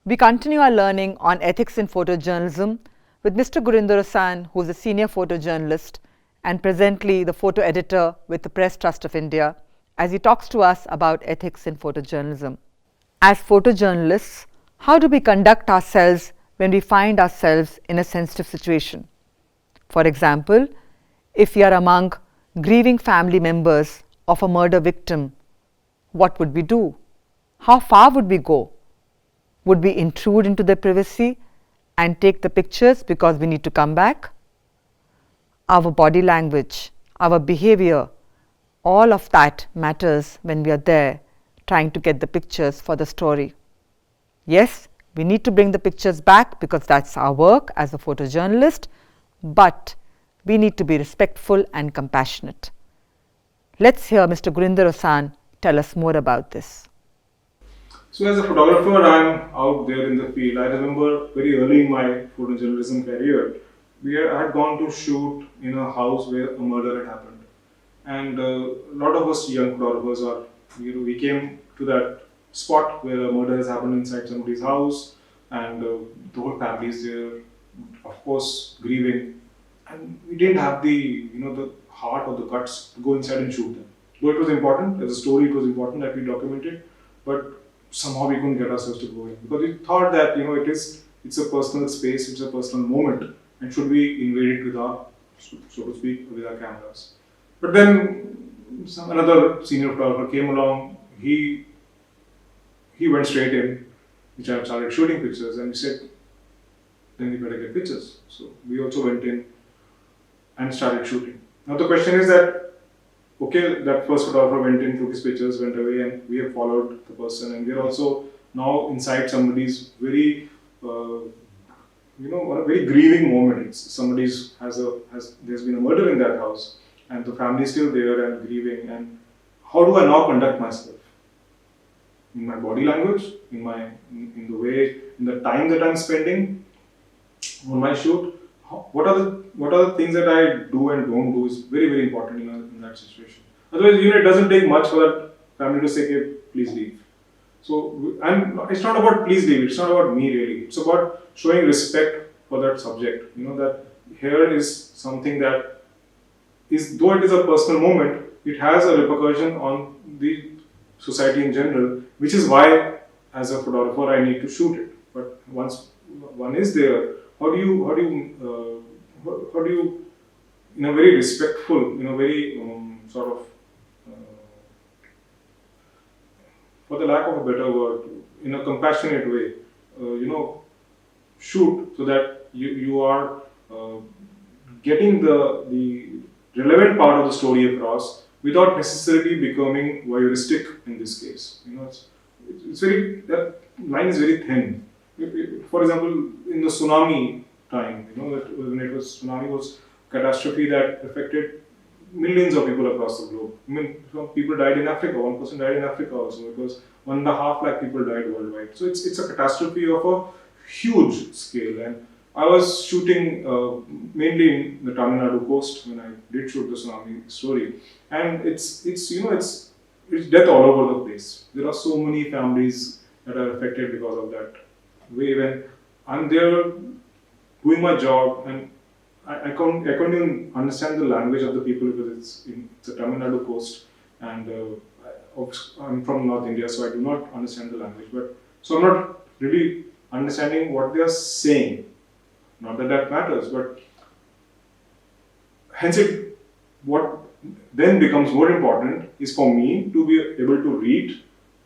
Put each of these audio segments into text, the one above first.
We continue our learning on ethics in photojournalism with Mr. Gurinder Osan, who is a senior photojournalist and presently the photo editor with the Press Trust of India, as he talks to us about ethics in photojournalism. As photojournalists, how do we conduct ourselves when we find ourselves in a sensitive situation? For example, if we are among grieving family members of a murder victim, what would we do? How far would we go? Would we intrude into their privacy and take the pictures because we need to come back? Our body language, our behavior, all of that matters when we are there trying to get the pictures for the story. Yes, we need to bring the pictures back because that's our work as a photojournalist, but we need to be respectful and compassionate. Let's hear Mr. Gurinder Osan tell us more about this. So as a photographer, I'm out there in the field. I remember very early in my photojournalism career, I had gone to shoot in a house where a murder had happened. And a lot of us young photographers we came to that spot where a murder has happened inside somebody's house, and the whole family is there, of course, grieving. And we didn't have the heart or the guts to go inside and shoot them. Though it was important, as a story, it was important that we documented, but somehow we couldn't get ourselves to go in because we thought that it's a personal space, it's a personal moment, and should we invade it with our, so to speak, with our cameras. But then another senior photographer came along. He went straight in, which I started shooting pictures, and he said, "Then we better get pictures." So we also went in and started shooting. Now the question is that, okay, that first photographer went in, took his pictures, went away, and we have followed the person, and we are also now inside somebody's very, a very grieving moment. Somebody's there's been a murder in that house, and the family is still there and grieving. And how do I now conduct myself? In my body language, in the way, in the time that I'm spending on my shoot. What are the things that I do and don't do is very, very important in that situation. Otherwise, it doesn't take much for that family to say, "Okay, please leave." So, and it's not about please leave. It's not about me really. It's about showing respect for that subject. That here is something that is, though it is a personal moment, it has a repercussion on the society in general, which is why, as a photographer, I need to shoot it. But once one is there, how do you, in a very respectful, very for the lack of a better word, in a compassionate way, shoot so that you are getting the relevant part of the story across without necessarily becoming voyeuristic in this case. It's very, that line is very thin. For example, in the tsunami time, tsunami was a catastrophe that affected millions of people across the globe. Some people died in Africa. One person died in Africa also, because 1.5 lakh people died worldwide. So it's a catastrophe of a huge scale. And I was shooting mainly in the Tamil Nadu coast when I did shoot the tsunami story, and it's death all over the place. There are so many families that are affected because of that. When I'm there doing my job, and I can't even understand the language of the people because it's a Tamil Nadu coast, and I'm from North India, so I do not understand the language. But so I'm not really understanding what they are saying. Not that that matters, but hence what then becomes more important is for me to be able to read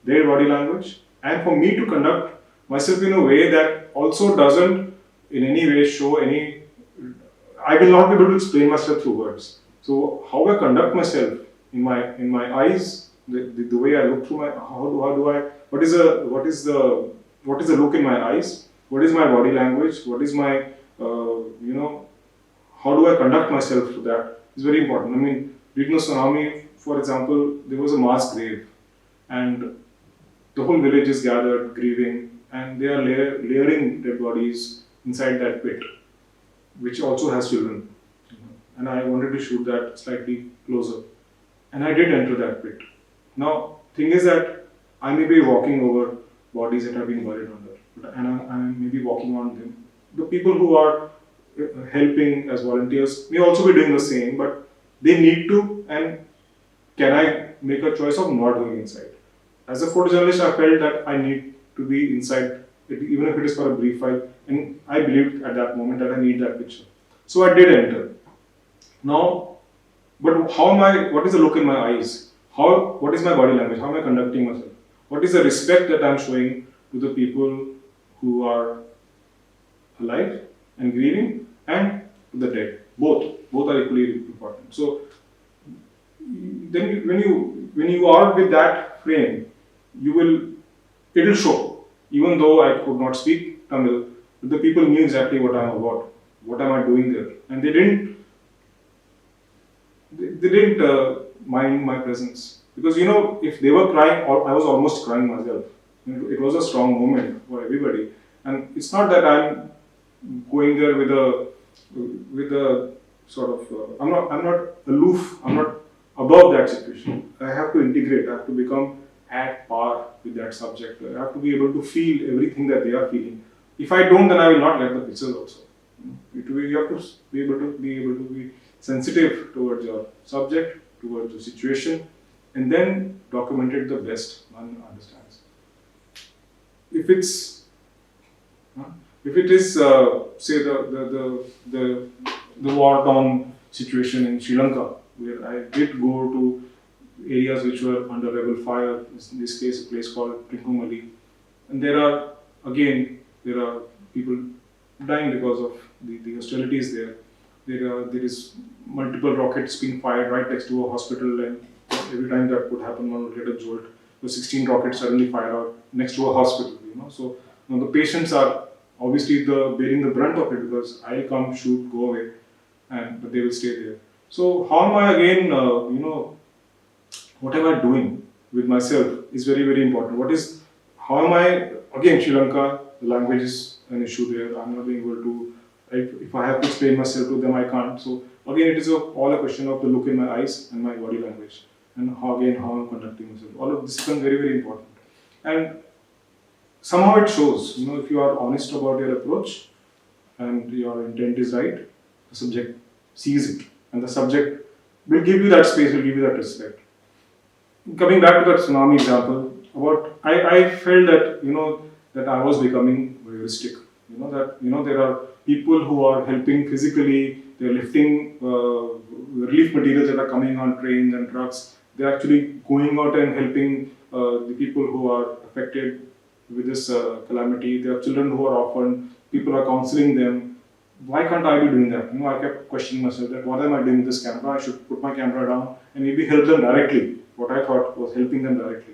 their body language, and for me to conduct myself in a way that also doesn't in any way show any. I will not be able to explain myself through words. So how I conduct myself in my eyes, the way I look through my, how do I, what is the look in my eyes, what is my body language, what is my how do I conduct myself to that is very important. During the tsunami, for example, there was a mass grave, and the whole village is gathered grieving, and they are layering dead bodies inside that pit, which also has children. And I wanted to shoot that slightly closer, and I did enter that pit. Now, thing is that I may be walking over bodies that have been buried under. And I'm maybe walking on them. The people who are helping as volunteers may also be doing the same, but they need to. And can I make a choice of not going inside? As a photojournalist, I felt that I need to be inside, even if it is for a brief while. And I believed at that moment that I need that picture. So I did enter. Now, but how am I? What is the look in my eyes? What is my body language? How am I conducting myself? What is the respect that I'm showing to the people who are alive and grieving, and the dead? Both are equally important. So then, when you are with that frame, it will show. Even though I could not speak Tamil, the people knew exactly what I'm about. What am I doing there? And they didn't mind my presence, because if they were crying, I was almost crying myself. It was a strong moment for everybody, and it's not that I'm going there with a sort of I'm not aloof. I'm not above that situation. I have to integrate. I have to become at par with that subject. I have to be able to feel everything that they are feeling. If I don't, then I will not get the pictures also. You have to be able to be sensitive towards your subject, towards the situation, and then document it the best one understands. If it is say the war-torn situation in Sri Lanka, where I did go to areas which were under rebel fire, in this case a place called Trincomalee, and there are people dying because of the hostilities there. There is multiple rockets being fired right next to a hospital, and every time that would happen, one would get a jolt. So 16 rockets suddenly fire out next to a hospital. So the patients are obviously bearing the brunt of it, because I'll come, shoot, go away, but they will stay there. So how am I again? What am I doing with myself is very, very important. How am I again? Sri Lanka, the language is an issue there. I'm not being able to. If I have to explain myself to them, I can't. So again, it is all a question of the look in my eyes and my body language, and how I'm conducting myself. All of this becomes very, very important, and somehow it shows. If you are honest about your approach and your intent is right, the subject sees it, and the subject will give you that space, will give you that respect. Coming back to that tsunami example, I felt that I was becoming voyeuristic. There are people who are helping physically. They're lifting relief materials that are coming on trains and trucks. They're actually going out and helping the people who are affected with this calamity. There are children who are orphaned. People are counseling them. Why can't I be doing that? I kept questioning myself that what am I doing with this camera? I should put my camera down and maybe help them directly. What I thought was helping them directly.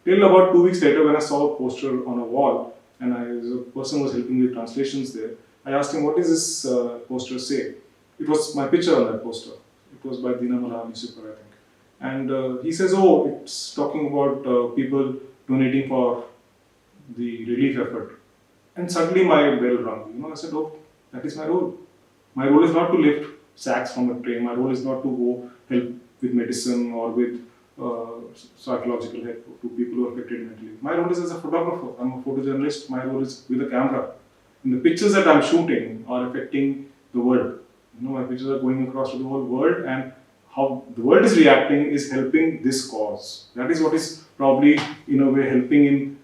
Till about 2 weeks later, when I saw a poster on a wall, and a person was helping with translations there, I asked him, what does this poster say? It was my picture on that poster. It was by Dinamala Newspaper, I think. And he says, it's talking about people donating for the relief effort. And suddenly my bell rang. I said, that is my role. My role is not to lift sacks from a train. My role is not to go help with medicine or with psychological help to people who are affected mentally. My role is as a photographer. I'm a photojournalist. My role is with a camera. And the pictures that I'm shooting are affecting the world. My pictures are going across to the whole world, and how the world is reacting is helping this cause. That is what is probably, in a way, helping in,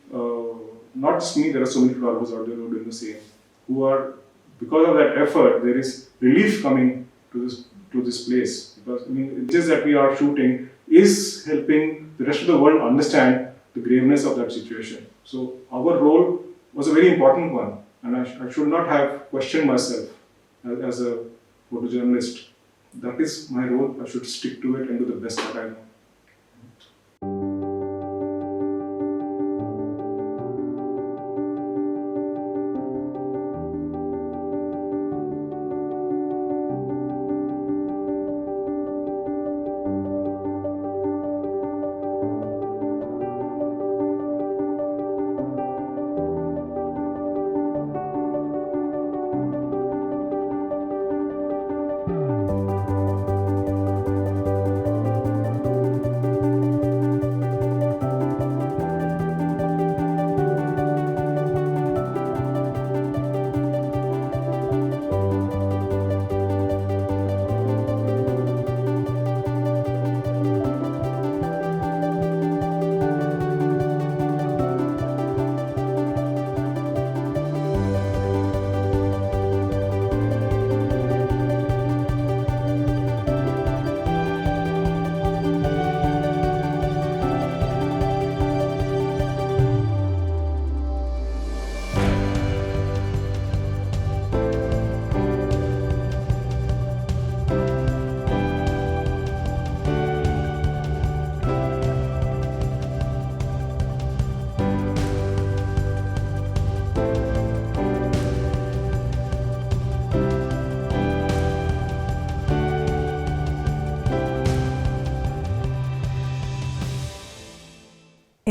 not just me, there are so many photographers out there who are doing the same, because of that effort, there is relief coming to this place. Because the images that we are shooting is helping the rest of the world understand the graveness of that situation. So our role was a very important one, and I should not have questioned myself as a photojournalist. That is my role. I should stick to it and do the best that I know.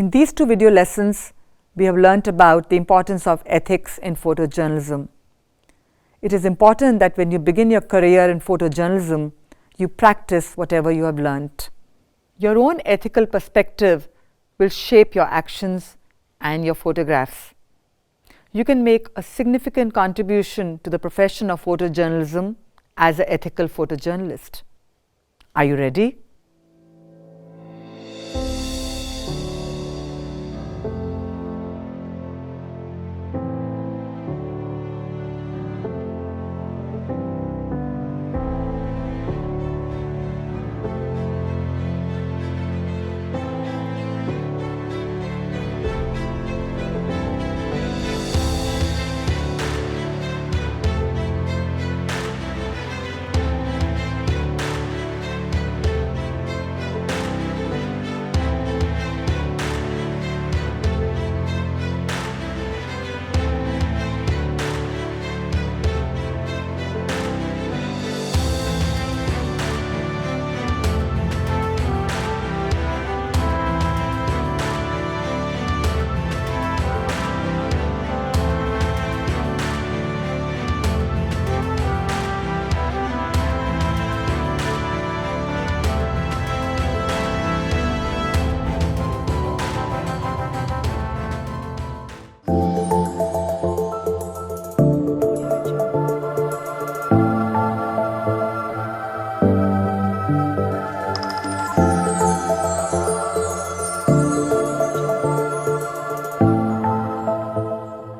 In these two video lessons, we have learnt about the importance of ethics in photojournalism. It is important that when you begin your career in photojournalism, you practice whatever you have learnt. Your own ethical perspective will shape your actions and your photographs. You can make a significant contribution to the profession of photojournalism as an ethical photojournalist. Are you ready?